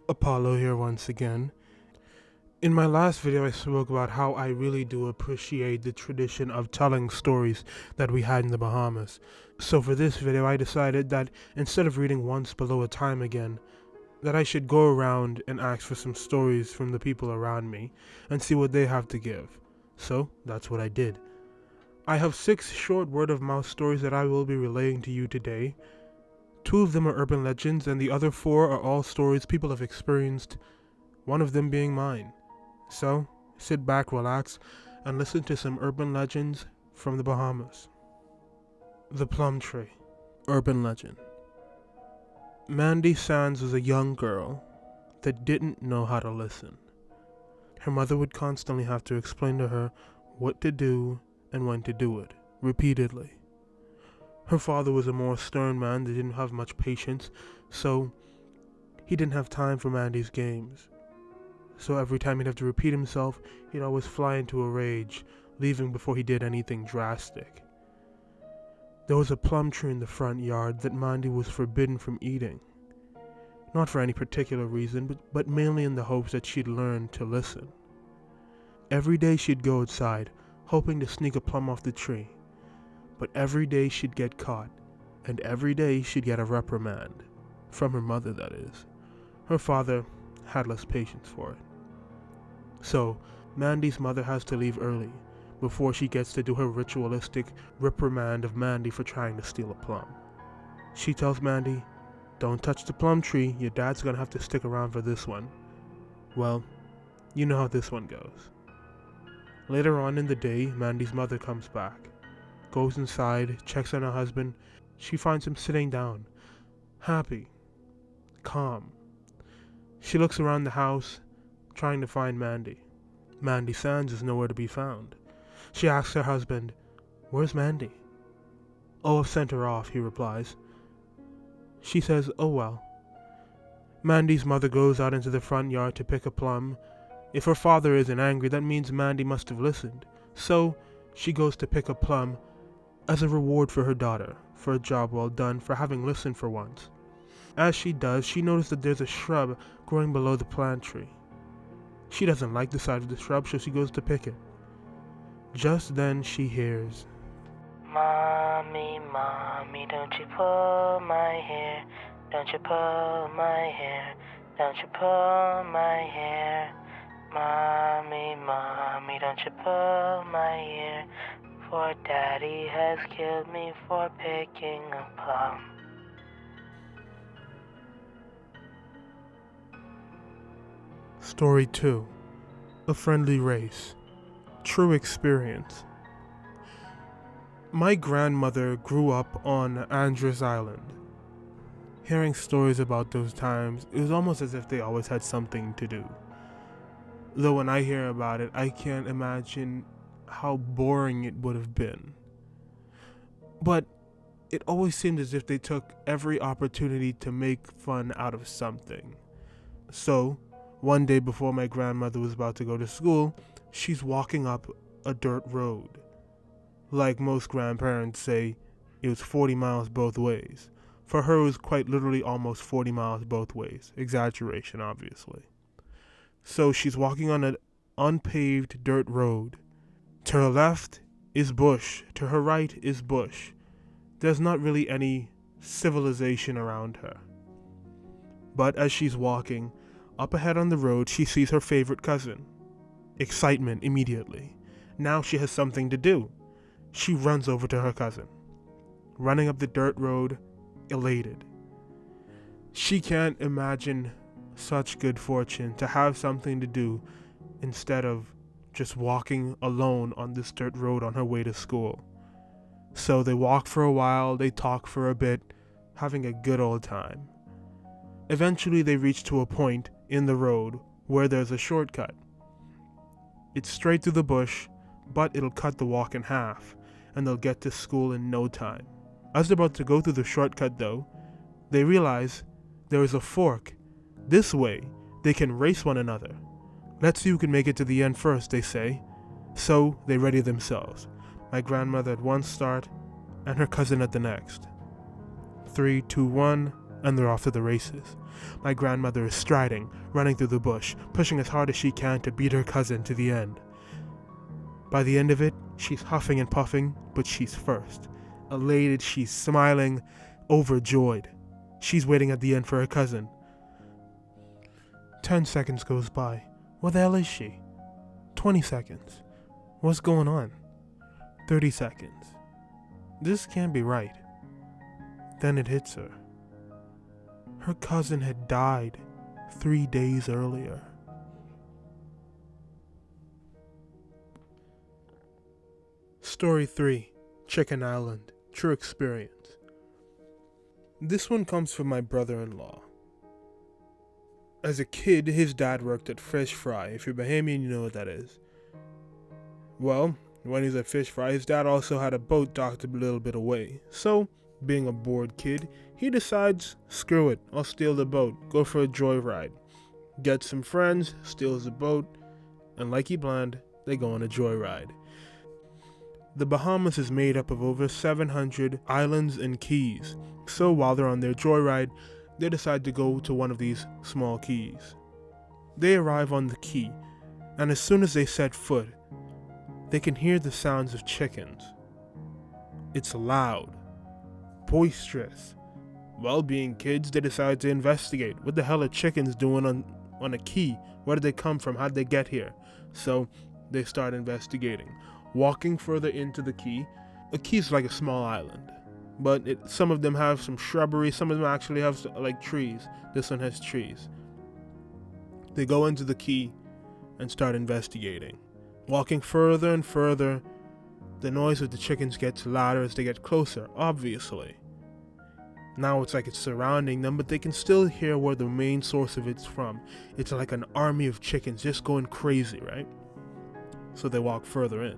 Apollo here once again. In my last video, I spoke about how I really do appreciate the tradition of telling stories that we had in the Bahamas. So for this video, I decided that instead of reading Once Below a Time again, that I should go around and ask for some stories from the people around me and see what they have to give. So that's what I did. I have 6 short word-of-mouth stories that I will be relaying to you today. 2 of them are urban legends, and the other 4 are all stories people have experienced, one of them being mine. So, sit back, relax, and listen to some urban legends from the Bahamas. The Plum Tree. Urban legend. Mandy Sands was a young girl that didn't know how to listen. Her mother would constantly have to explain to her what to do and when to do it, repeatedly. Her father was a more stern man that didn't have much patience, so he didn't have time for Mandy's games. So every time he'd have to repeat himself, he'd always fly into a rage, leaving before he did anything drastic. There was a plum tree in the front yard that Mandy was forbidden from eating. Not for any particular reason, but mainly in the hopes that she'd learn to listen. Every day she'd go outside, hoping to sneak a plum off the tree. But every day she'd get caught, and every day she'd get a reprimand. From her mother, that is. Her father had less patience for it. So, Mandy's mother has to leave early, before she gets to do her ritualistic reprimand of Mandy for trying to steal a plum. She tells Mandy, "Don't touch the plum tree, your dad's gonna have to stick around for this one." Well, you know how this one goes. Later on in the day, Mandy's mother comes back. Goes inside, checks on her husband. She finds him sitting down, happy, calm. She looks around the house, trying to find Mandy. Mandy Sands is nowhere to be found. She asks her husband, "Where's Mandy?" "Oh, I've sent her off," he replies. She says, "Oh well." Mandy's mother goes out into the front yard to pick a plum. If her father isn't angry, that means Mandy must have listened. So, she goes to pick a plum as a reward for her daughter, for a job well done, for having listened for once. As she does, she notices that there's a shrub growing below the plant tree. She doesn't like the sight of the shrub, so she goes to pick it. Just then she hears, "Mommy, mommy, don't you pull my hair, don't you pull my hair, don't you pull my hair. Mommy, mommy, don't you pull my hair, for Daddy has killed me for picking a plum." Story 2. A Friendly Race. True experience. My grandmother grew up on Andros Island. Hearing stories about those times, it was almost as if they always had something to do. Though when I hear about it, I can't imagine how boring it would have been. But it always seemed as if they took every opportunity to make fun out of something. So, one day before my grandmother was about to go to school, she's walking up a dirt road. Like most grandparents say, it was 40 miles both ways. For her, it was quite literally almost 40 miles both ways. Exaggeration, obviously. So she's walking on an unpaved dirt road. To her left is bush. To her right is bush. There's not really any civilization around her. But as she's walking, up ahead on the road, she sees her favorite cousin. Excitement immediately. Now she has something to do. She runs over to her cousin, running up the dirt road, elated. She can't imagine such good fortune to have something to do instead of just walking alone on this dirt road on her way to school. So they walk for a while, they talk for a bit, having a good old time. Eventually they reach to a point in the road where there's a shortcut. It's straight through the bush, but it'll cut the walk in half, and they'll get to school in no time. As they're about to go through the shortcut though, they realize there is a fork. This way, they can race one another. "Let's see who can make it to the end first," they say. So they ready themselves. My grandmother at one start, and her cousin at the next. 3, 2, 1, and they're off to the races. My grandmother is striding, running through the bush, pushing as hard as she can to beat her cousin to the end. By the end of it, she's huffing and puffing, but she's first. Elated, she's smiling, overjoyed. She's waiting at the end for her cousin. 10 seconds goes by. Where the hell is she? 20 seconds. What's going on? 30 seconds. This can't be right. Then it hits her. Her cousin had died 3 days earlier. Story 3. Chicken Island. True experience. This one comes from my brother-in-law. As a kid, his dad worked at Fish Fry. If you're Bahamian, you know what that is. Well, when he's at Fish Fry, his dad also had a boat docked a little bit away. So, being a bored kid, he decides, screw it, I'll steal the boat, go for a joyride. Gets some friends, steals the boat, and like he planned, they go on a joyride. The Bahamas is made up of over 700 islands and keys, so while they're on their joyride, they decide to go to one of these small keys. They arrive on the key, and as soon as they set foot, they can hear the sounds of chickens. It's loud, boisterous. Well, being kids, they decide to investigate. What the hell are chickens doing on a key? Where did they come from? How'd they get here? So they start investigating. Walking further into the key, a key is like a small island, but some of them have some shrubbery, some of them actually have like trees. This one has trees. They go into the key and start investigating. Walking further and further, the noise of the chickens gets louder as they get closer, obviously. Now it's like it's surrounding them, but they can still hear where the main source of it's from. It's like an army of chickens just going crazy, right? So they walk further in.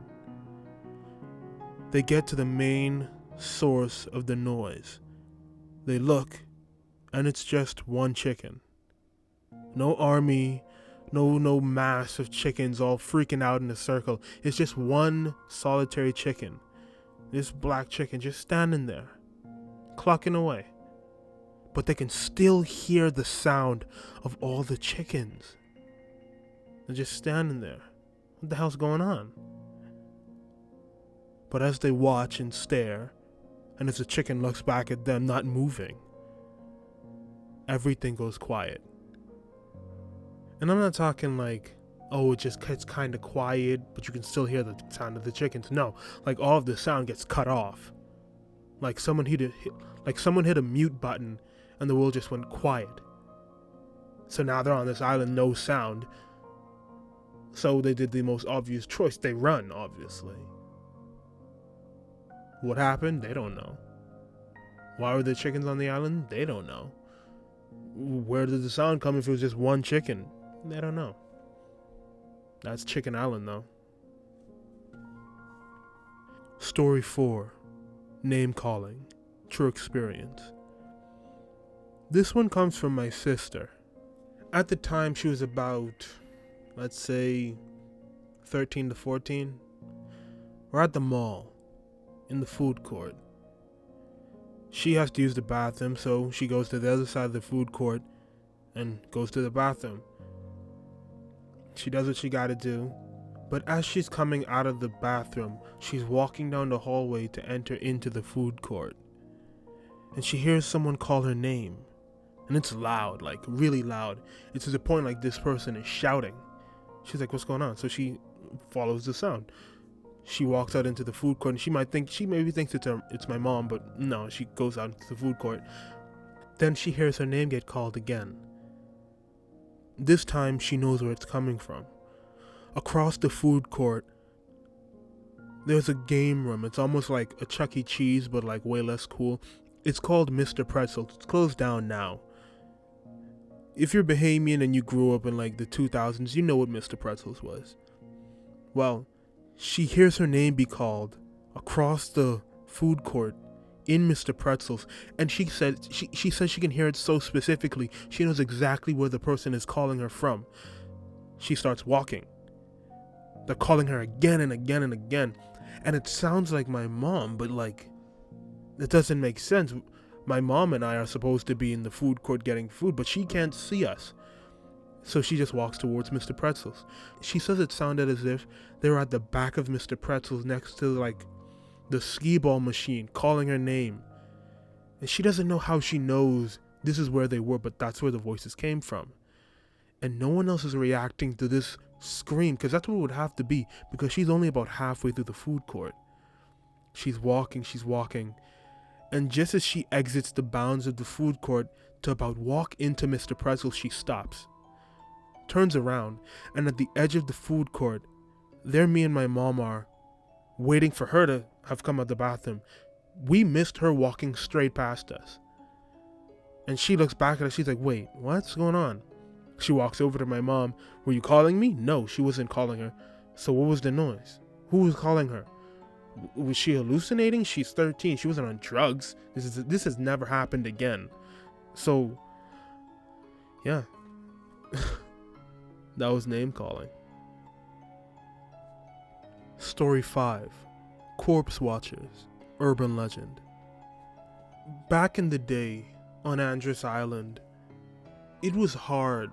They get to the main source of the noise. They look, and it's just one chicken. No army, no mass of chickens all freaking out in a circle. It's just one solitary chicken. This black chicken just standing there, clucking away. But they can still hear the sound of all the chickens. They're just standing there. What the hell's going on? But as they watch and stare, and as the chicken looks back at them, not moving, everything goes quiet. And I'm not talking like, oh, it just gets kind of quiet, but you can still hear the sound of the chickens. No, like all of the sound gets cut off. Like someone hit a mute button, and the world just went quiet. So now they're on this island, no sound. So they did the most obvious choice. They run, obviously. What happened? They don't know. Why were the chickens on the island? They don't know. Where did the sound come if it was just one chicken? They don't know. That's Chicken Island, though. Story 4. Name calling. True experience. This one comes from my sister. At the time, she was about, let's say, 13 to 14. We're at the mall, in the food court. She has to use the bathroom, so she goes to the other side of the food court and goes to the bathroom. She does what she gotta do, but as she's coming out of the bathroom, she's walking down the hallway to enter into the food court. And she hears someone call her name. And it's loud, like really loud. It's to the point like this person is shouting. She's like, what's going on? So she follows the sound. She walks out into the food court, and she maybe thinks it's my mom, but no, she goes out into the food court. Then she hears her name get called again. This time she knows where it's coming from. Across the food court, there's a game room. It's almost like a Chuck E. Cheese, but like way less cool. It's called Mr. Pretzel. It's closed down now. If you're Bahamian and you grew up in like the 2000s, you know what Mr. Pretzels was. Well, she hears her name be called across the food court in Mr. Pretzels, and she says she can hear it so specifically. She knows exactly where the person is calling her from. She starts walking. They're calling her again and again and again, and it sounds like my mom, but like, it doesn't make sense. My mom and I are supposed to be in the food court getting food, but she can't see us. So she just walks towards Mr. Pretzel's. She says it sounded as if they were at the back of Mr. Pretzel's next to like the skee ball machine, calling her name. And she doesn't know how she knows this is where they were, but that's where the voices came from. And no one else is reacting to this scream, because that's what it would have to be, because she's only about halfway through the food court. She's walking, and just as she exits the bounds of the food court to about walk into Mr. Pretzel, she stops, turns around, and at the edge of the food court, there me and my mom are, waiting for her to have come out the bathroom. We missed her walking straight past us. And she looks back at us, she's like, wait, what's going on? She walks over to my mom. Were you calling me? No, she wasn't calling her. So what was the noise? Who was calling her? Was she hallucinating? She's 13. She wasn't on drugs. This has never happened again. So, yeah. That was name calling. Story 5. Corpse Watchers. Urban legend. Back in the day, on Andros Island, it was hard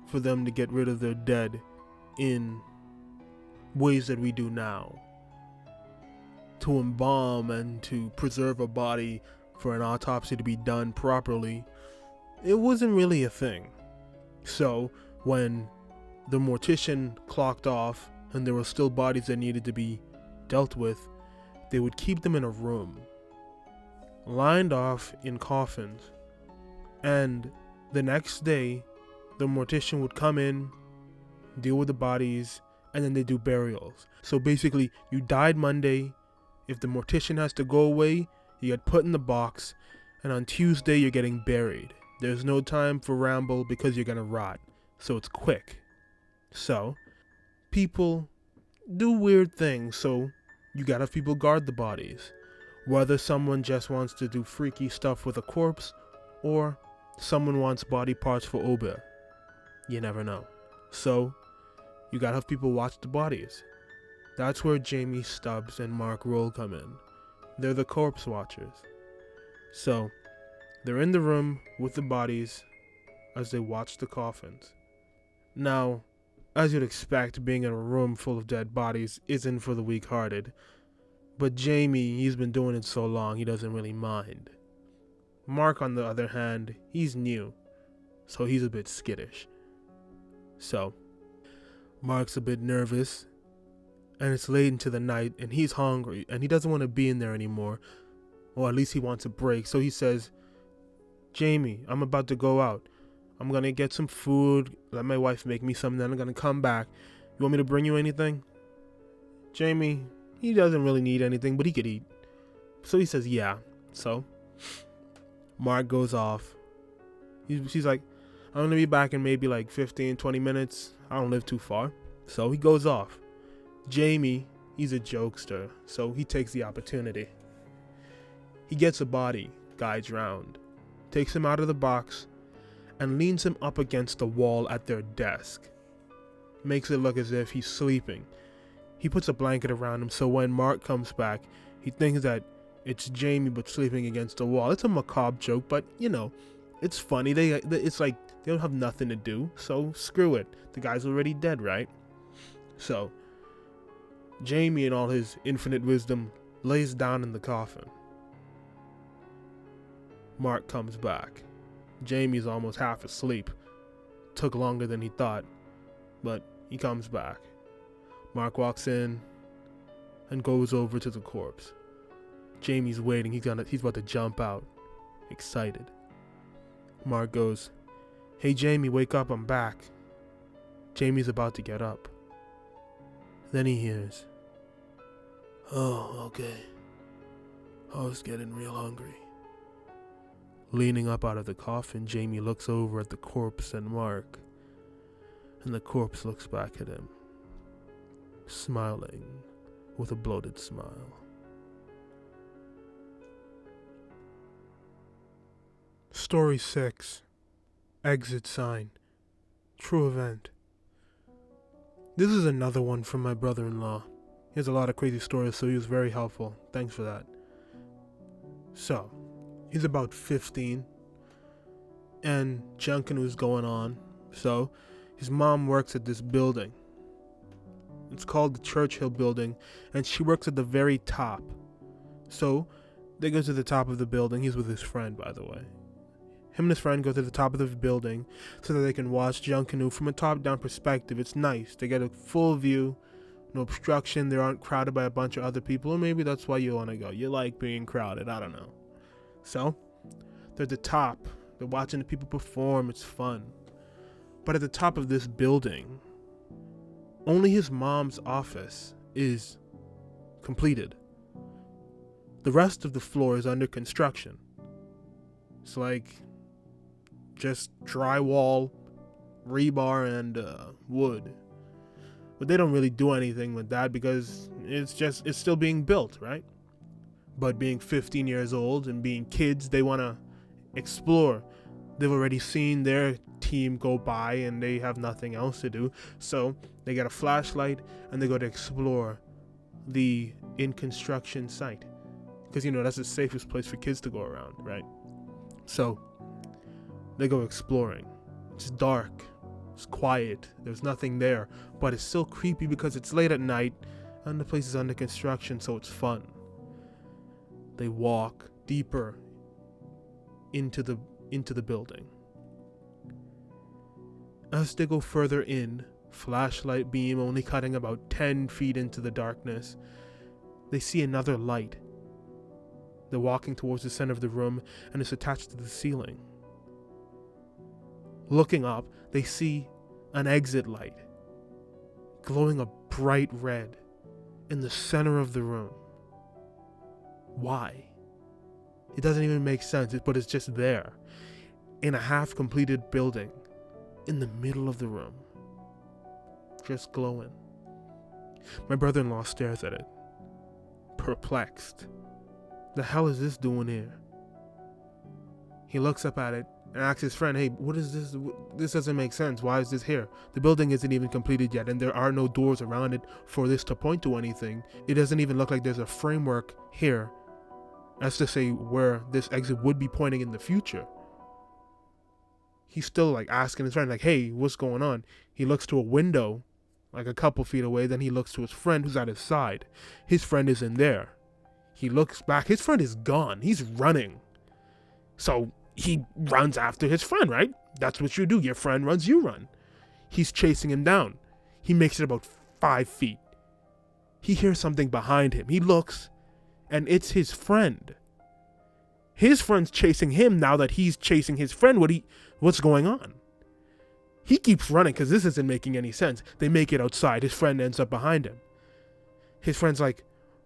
for them to get rid of their dead in ways that we do now. To embalm and to preserve a body for an autopsy to be done properly, it wasn't really a thing. So when the mortician clocked off and there were still bodies that needed to be dealt with, they would keep them in a room, lined off in coffins, and the next day the mortician would come in, deal with the bodies, and then they do burials. So basically, you died Monday. If the mortician has to go away, you get put in the box, and on Tuesday you're getting buried. There's no time for ramble because you're gonna rot, so it's quick. So people do weird things, so you gotta have people guard the bodies. Whether someone just wants to do freaky stuff with a corpse, or someone wants body parts for Ober. You never know. So you gotta have people watch the bodies. That's where Jamie Stubbs and Mark Roll come in. They're the corpse watchers. So they're in the room with the bodies as they watch the coffins. Now, as you'd expect, being in a room full of dead bodies isn't for the weak-hearted. But Jamie, he's been doing it so long, he doesn't really mind. Mark, on the other hand, he's new, so he's a bit skittish. So, Mark's a bit nervous, and it's late into the night, and he's hungry, and he doesn't want to be in there anymore, or at least he wants a break. So he says, Jamie, I'm about to go out. I'm going to get some food, let my wife make me some, then I'm going to come back. You want me to bring you anything? Jamie, he doesn't really need anything, but he could eat. So he says, yeah. So Mark goes off. She's like, I'm going to be back in maybe like 15, 20 minutes. I don't live too far. So he goes off. Jamie, he's a jokester, so he takes the opportunity. He gets a body, guides round, takes him out of the box, and leans him up against the wall at their desk. Makes it look as if he's sleeping. He puts a blanket around him, so when Mark comes back, he thinks that it's Jamie but sleeping against the wall. It's a macabre joke, but you know, it's funny. It's like they don't have nothing to do, so screw it. The guy's already dead, right? So Jamie, in all his infinite wisdom, lays down in the coffin. Mark comes back. Jamie's almost half asleep. Took longer than he thought, but he comes back. Mark walks in and goes over to the corpse. Jamie's waiting. He's about to jump out, excited. Mark goes, "Hey Jamie, wake up, I'm back." Jamie's about to get up. Then he hears, "Oh, okay. I was getting real hungry." Leaning up out of the coffin, Jamie looks over at the corpse and Mark, and the corpse looks back at him, smiling with a bloated smile. Story 6. Exit Sign. True event. This is another one from my brother-in-law. He has a lot of crazy stories, so he was very helpful. Thanks for that. So, He's about 15, and Junkanoo's going on. So his mom works at this building. It's called the Churchill building, and she works at the very top. So they go to the top of the building. He's with his friend, by the way. Him and his friend go to the top of the building so that they can watch Junkanoo from a top-down perspective. It's nice. They get a full view, no obstruction. They aren't crowded by a bunch of other people, or maybe that's why you want to go. You like being crowded. I don't know. So they're at the top. They're watching the people perform. It's fun. But at the top of this building, only his mom's office is completed. The rest of the floor is under construction. It's like just drywall, rebar, and wood. But they don't really do anything with that because it's still being built, right? But being 15 years old and being kids, they want to explore. They've already seen their team go by and they have nothing else to do. So they get a flashlight and they go to explore the in construction site. Because, that's the safest place for kids to go around, right? So they go exploring. It's dark. It's quiet. There's nothing there. But it's still creepy because it's late at night and the place is under construction, so it's fun. They walk deeper into the building. As they go further in, flashlight beam only cutting about 10 feet into the darkness, they see another light. They're walking towards the center of the room and it's attached to the ceiling. Looking up, they see an exit light glowing a bright red in the center of the room. Why? It doesn't even make sense, but it's just there in a half-completed building in the middle of the room, just glowing. My brother-in-law stares at it, perplexed. The hell is this doing here? He looks up at it and asks his friend, hey, what is this? This doesn't make sense. Why is this here? The building isn't even completed yet, and there are no doors around it for this to point to anything. It doesn't even look like there's a framework here as to say where this exit would be pointing in the future. He's still asking his friend, hey, what's going on? He looks to a window, a couple feet away. Then he looks to his friend who's at his side. His friend isn't there. He looks back. His friend is gone. He's running. So he runs after his friend, right? That's what you do. Your friend runs, you run. He's chasing him down. He makes it about 5 feet. He hears something behind him. He looks, and it's his friend. His friend's chasing him now that he's chasing his friend. What's going on? He keeps running because this isn't making any sense. They make it outside. His friend ends up behind him. His friend's like,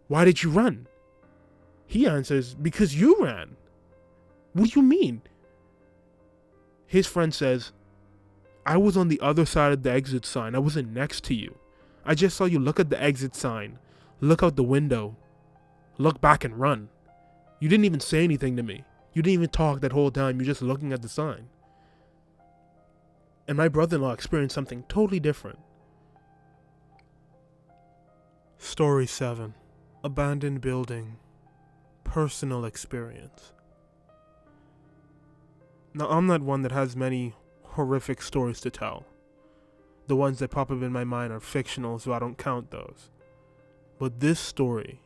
why did you run? He answers, because you ran. What do you mean? His friend says, I was on the other side of the exit sign. I wasn't next to you. I just saw you look at the exit sign, look out the window, look back and run. You didn't even say anything to me. You didn't even talk that whole time. You're just looking at the sign. And my brother-in-law experienced something totally different. Story 7. Abandoned building. Personal experience. Now, I'm not one that has many horrific stories to tell. The ones that pop up in my mind are fictional, so I don't count those. But this story,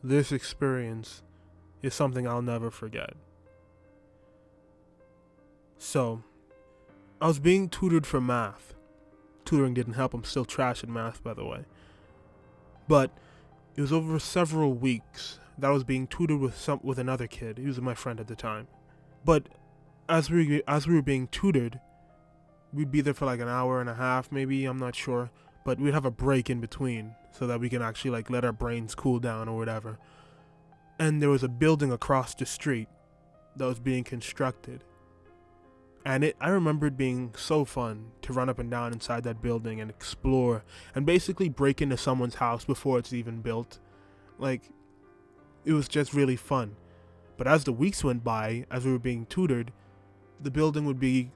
this experience, is something I'll never forget. So, I was being tutored for math. Tutoring didn't help. I'm still trash at math, by the way. But it was over several weeks that I was being tutored with another kid. He was my friend at the time. But as we were being tutored, we'd be there for an hour and a half, maybe, I'm not sure. But we'd have a break in between so that we can actually let our brains cool down or whatever. And there was a building across the street that was being constructed. And I remember it being so fun to run up and down inside that building and explore and basically break into someone's house before it's even built. It was just really fun. But as the weeks went by, as we were being tutored, the building would be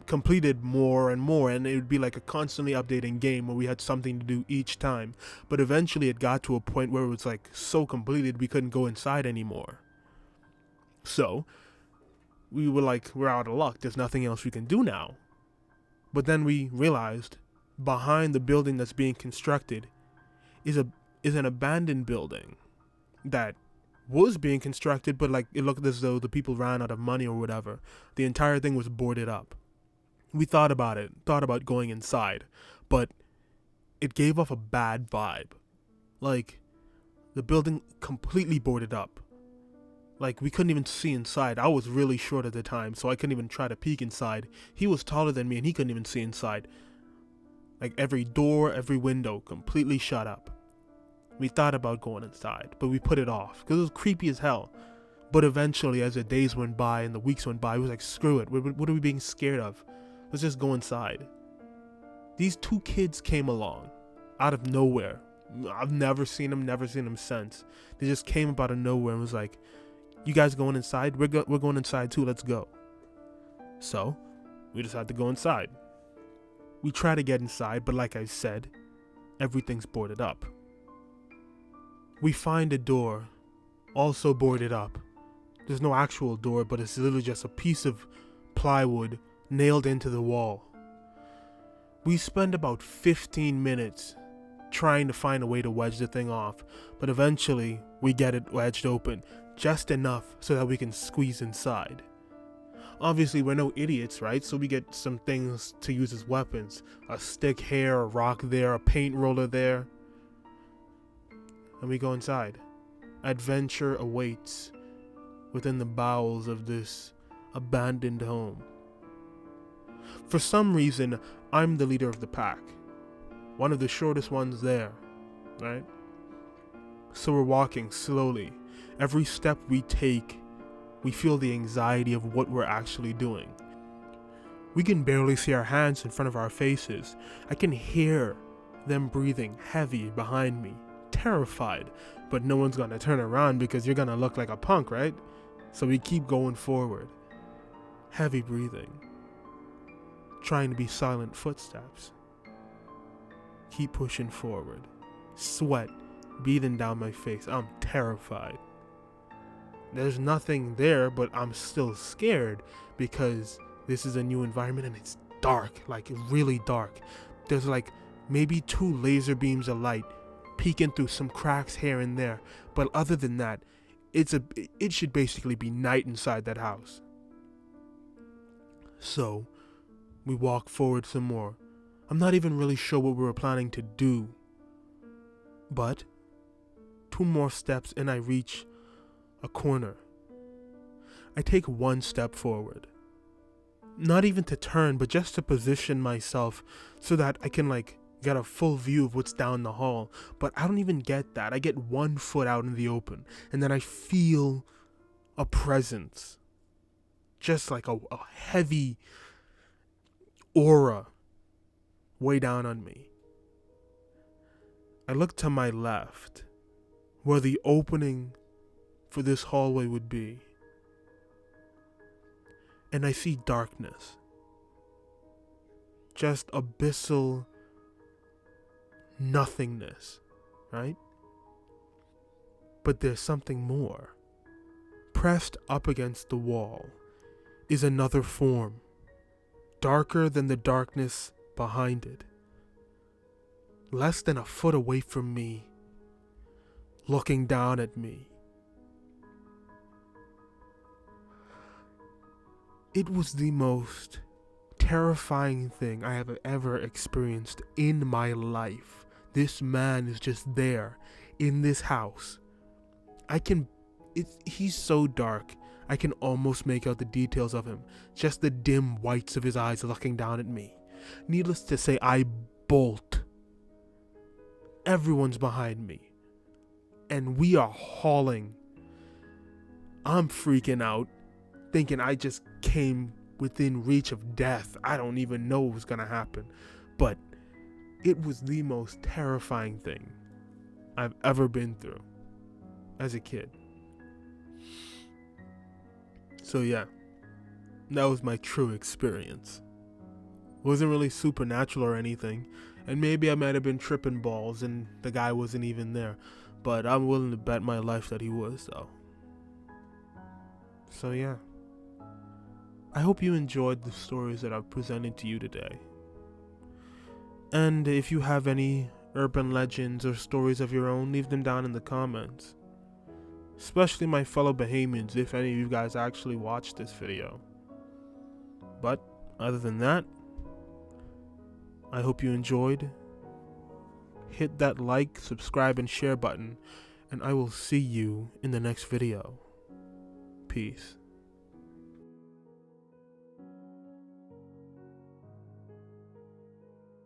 completed more and more, and it would be like a constantly updating game where we had something to do each time. But eventually it got to a point where it was so completed we couldn't go inside anymore. So we were like, we're out of luck. There's nothing else we can do now. But then we realized behind the building that's being constructed is an abandoned building that was being constructed, but like it looked as though the people ran out of money or whatever. The entire thing was boarded up. We thought about going inside, but it gave off a bad vibe. Like, the building completely boarded up. Like, we couldn't even see inside. I was really short at the time, so I couldn't even try to peek inside. He was taller than me and he couldn't even see inside. Like, every door, every window completely shut up. We thought about going inside, but we put it off because it was creepy as hell. But eventually, as the days went by and the weeks went by, we was like, screw it. What are we being scared of? Let's just go inside. These two kids came along out of nowhere. I've never seen them since. They just came up out of nowhere and was like, you guys going inside? We're going inside too, let's go. So, we decided to go inside. We try to get inside, but like I said, everything's boarded up. We find a door, also boarded up. There's no actual door, but it's literally just a piece of plywood nailed into the wall. We spend about 15 minutes trying to find a way to wedge the thing off, but eventually we get it wedged open, just enough so that we can squeeze inside. Obviously we're no idiots, right? So we get some things to use as weapons. A stick here, a rock there, a paint roller there. And we go inside. Adventure awaits within the bowels of this abandoned home. For some reason, I'm the leader of the pack. One of the shortest ones there, right? So we're walking slowly. Every step we take, we feel the anxiety of what we're actually doing. We can barely see our hands in front of our faces. I can hear them breathing heavy behind me, terrified, but no one's gonna turn around because you're gonna look like a punk, right? So we keep going forward. Heavy breathing. Trying to be silent footsteps. Keep pushing forward. Sweat beating down my face. I'm terrified. There's nothing there, but I'm still scared because this is a new environment and it's dark, like really dark. There's like maybe 2 laser beams of light peeking through some cracks here and there, but other than that, it should basically be night inside that house. So we walk forward some more. I'm not even really sure what we were planning to do, but 2 more steps and I reach a corner. I take 1 step forward. Not even to turn, but just to position myself so that I can get a full view of what's down the hall. But I don't even get that. I get 1 foot out in the open and then I feel a presence. Just like a heavy aura way down on me. I look to my left where the opening for this hallway would be, and I see darkness, just abyssal nothingness, right? But there's something more. Pressed up against the wall is another form, darker than the darkness behind it, less than a foot away from me, looking down at me. It was the most terrifying thing I have ever experienced in my life. This man is just there in this house. He's so dark, I can almost make out the details of him. Just the dim whites of his eyes looking down at me. Needless to say, I bolt. Everyone's behind me. And we are hauling. I'm freaking out, thinking I just came within reach of death. I don't even know what was gonna happen. But it was the most terrifying thing I've ever been through as a kid. So yeah, that was my true experience. Wasn't really supernatural or anything, and maybe I might have been tripping balls and the guy wasn't even there, but I'm willing to bet my life that he was, though. So yeah, I hope you enjoyed the stories that I've presented to you today. And if you have any urban legends or stories of your own, leave them down in the comments. Especially my fellow Bahamians, if any of you guys actually watched this video. But other than that, I hope you enjoyed. Hit that like, subscribe, and share button, and I will see you in the next video. Peace.